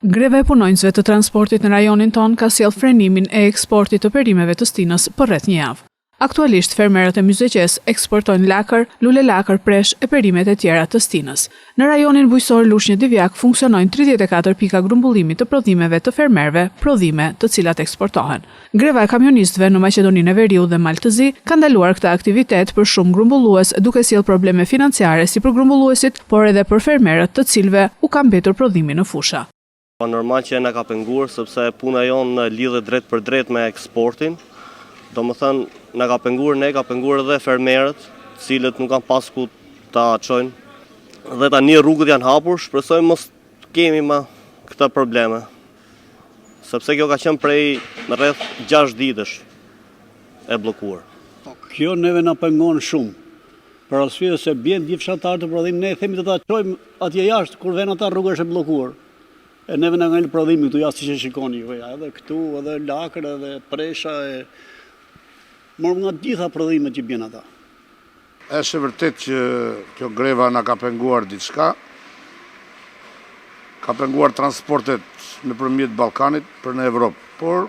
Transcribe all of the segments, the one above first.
Greva e punonjësve të transportit në rajonin ton ka sjellë frenimin e eksportit të perimeve të Stinës për rreth një javë. Aktualisht fermerët e Myzeqes eksportojnë lakër, lule lakër, presh e perimet e tjera të Stinës. Në rajonin bujqësor Lushnjë Divjak funksionojnë 34 pika grumbullimit të prodhimeve të fermerëve, prodhime të cilat eksportohen. Greva e kamionistëve në Maqedoninë e Veriut dhe Maltëzi ka ndaluar këtë aktivitet për shumë grumbullues, duke sjellë probleme financiare si për grumbulluesit, por edhe për fermerët të cilëve u ka mbetur prodhimi në fusha. Normal që na ka penguar sepse puna jonë lidhet drejt për drejt me eksportin. Domethënë na ka penguar ka penguar edhe fermerët, cilët nuk kanë pas ku ta çojnë. Dhe tani rrugët janë hapur, shpresojmë mos kemi më këta probleme. Sepse kjo ka qenë prej rreth 6 ditësh e bllokuar. Kjo neve na pengon shumë. Për arsye se bjen di fshatar të prodhim, ne themi të ta çojmë atje jashtë kur vjen ata rruga është e bllokuar. E neve nga ngel prodhimi këtu jashtë që shikoni ju, edhe këtu, edhe lakër, edhe presha, morëm nga gjitha prodhimet që bjen ata. Është vërtet që kjo greva na ka penguar diçka, ka penguar transportet nëpërmjet Ballkanit për në Evropë, por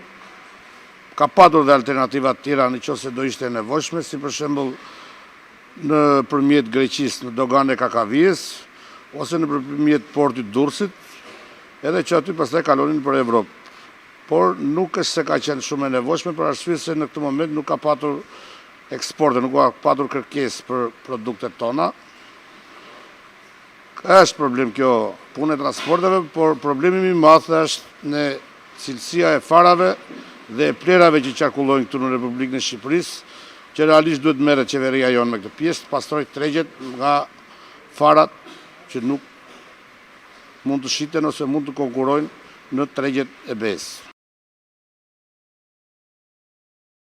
ka patur dhe alternativa të tjera nëse do ishte nevojshme, si për shembull nëpërmjet Greqisë në doganë e Kakavijes, ose nëpërmjet portit Durrësit, edhe që aty pastaj kalonin për Evropë. Por nuk është se ka qenë shumë e nevojshme për arsye se në këtë moment nuk ka patur eksporte, nuk ka patur kërkesë për produktet tona. Është problem kjo punë e transporteve, por problemi më i madh është në cilësia e farave dhe e plerave që qarkullojnë këtu në Republikën e Shqipërisë, që realisht duhet merret qeveria jonë me këtë pjesë, të pastrojë tregjet nga farat që nuk mund të shiten ose mund të konkurrojnë në tregjet e besë.